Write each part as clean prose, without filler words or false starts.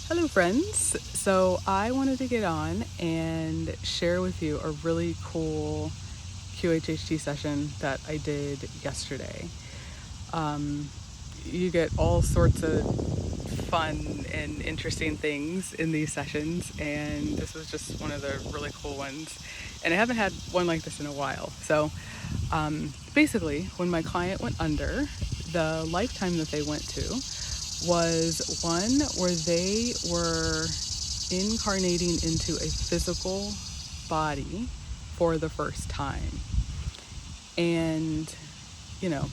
Hello friends. So I wanted to get on and share with you a really cool QHHT session that I did yesterday. You get all sorts of fun and interesting things in these sessions, and this was just one of the really cool ones. And I haven't had one like this in a while. So basically, when my client went under, the lifetime that they went to was one where they were incarnating into a physical body for the first time. And, you know,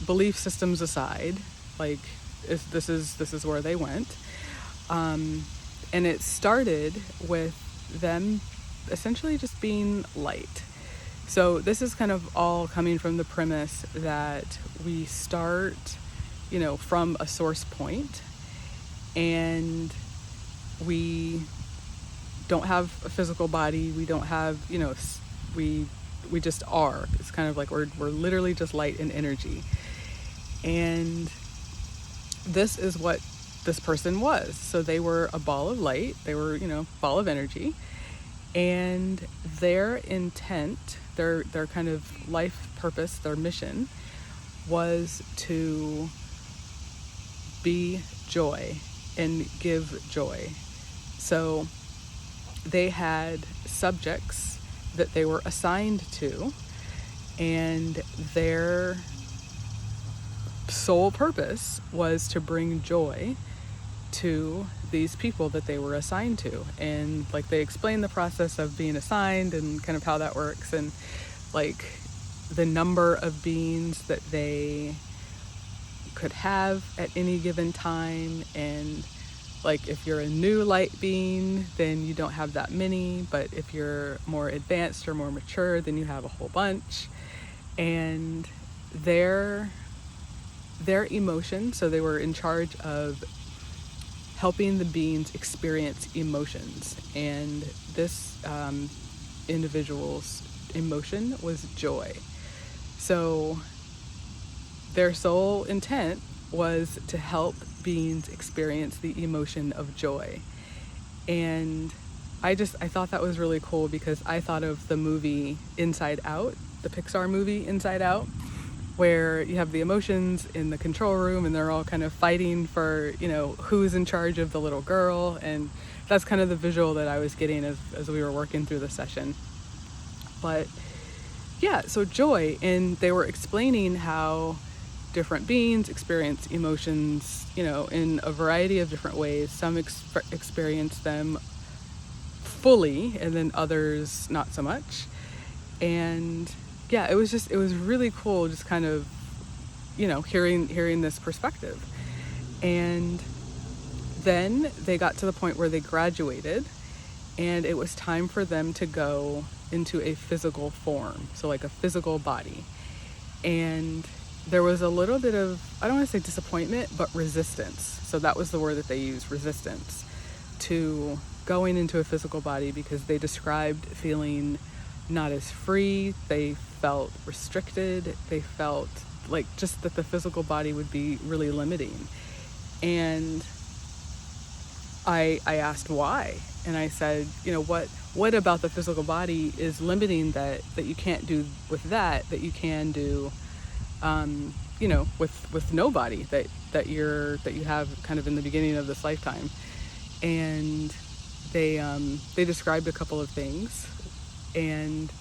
belief systems aside, like this is where they went. And it started with them essentially just being light. So this is kind of all coming from the premise that we start, from a source point, and we don't have a physical body. We don't have, we just are. It's kind of like we're literally just light and energy. And this is what this person was. So they were a ball of light. They were, ball of energy. And their intent, their kind of life purpose, their mission was to be joy and give joy. So they had subjects that they were assigned to, and their sole purpose was to bring joy to these people that they were assigned to. And like they explained the process of being assigned and kind of how that works, and like the number of beings that they could have at any given time. And like if you're a new light being, then you don't have that many, but if you're more advanced or more mature, then you have a whole bunch. And their emotion, so they were in charge of helping the beings experience emotions, and this individual's emotion was joy. So their sole intent was to help beings experience the emotion of joy. And I thought that was really cool, because I thought of the movie Inside Out, the Pixar movie Inside Out, where you have the emotions in the control room and they're all kind of fighting for, who's in charge of the little girl. And that's kind of the visual that I was getting as we were working through the session. But yeah, so joy, and they were explaining how different beings experience emotions, in a variety of different ways. Some experience them fully, and then others not so much. And yeah, it was really cool, just kind of, hearing this perspective. And then they got to the point where they graduated, and it was time for them to go into a physical form, so like a physical body. And there was a little bit of, I don't want to say disappointment, but resistance. So that was the word that they used, resistance, to going into a physical body, because they described feeling not as free. They felt restricted. They felt like just that the physical body would be really limiting. And I asked why. And I said, what about the physical body is limiting that you can't do with that you can do with nobody that you have kind of in the beginning of this lifetime. And they described a couple of things, and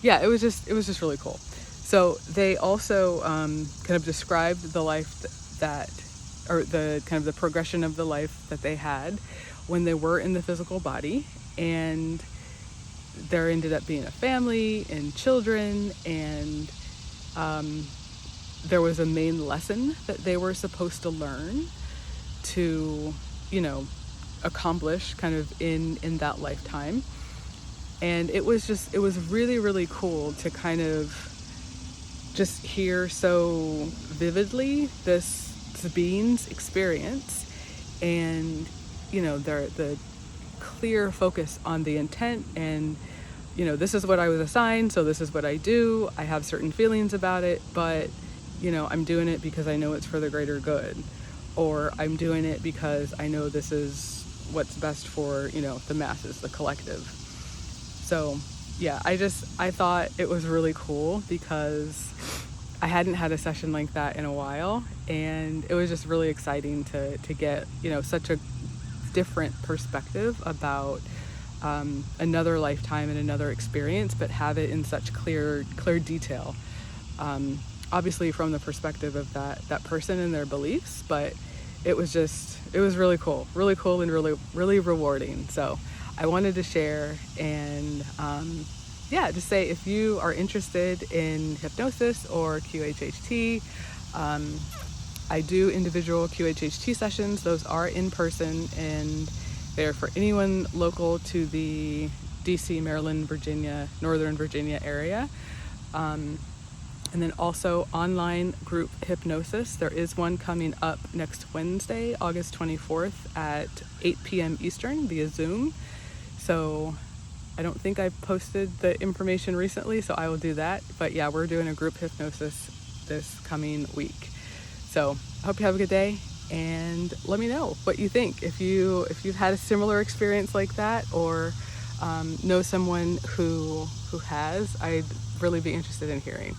yeah, it was just really cool. So they also kind of described the life or the kind of the progression of the life that they had when they were in the physical body. And there ended up being a family and children, and there was a main lesson that they were supposed to learn to, accomplish kind of in that lifetime. And it was really, really cool to kind of just hear so vividly this being's experience, and, the clear focus on the intent, and, this is what I was assigned, so this is what I do. I have certain feelings about it, but, I'm doing it because I know it's for the greater good, or I'm doing it because I know this is what's best for, the masses, the collective. So yeah, I thought it was really cool because I hadn't had a session like that in a while, and it was just really exciting to get, such a different perspective about another lifetime and another experience, but have it in such clear detail. Obviously from the perspective of that person and their beliefs, but it was really cool and really rewarding. So I wanted to share, and just say, if you are interested in hypnosis or QHHT, I do individual QHHT sessions. Those are in person, and they're for anyone local to the DC, Maryland, Virginia, Northern Virginia area. And then also online group hypnosis. There is one coming up next Wednesday, August 24th at 8 p.m. Eastern via Zoom. So I don't think I've posted the information recently, so I will do that. But yeah, we're doing a group hypnosis this coming week. So I hope you have a good day, and let me know what you think. If you've had a similar experience like that, or know someone who has, I'd really be interested in hearing.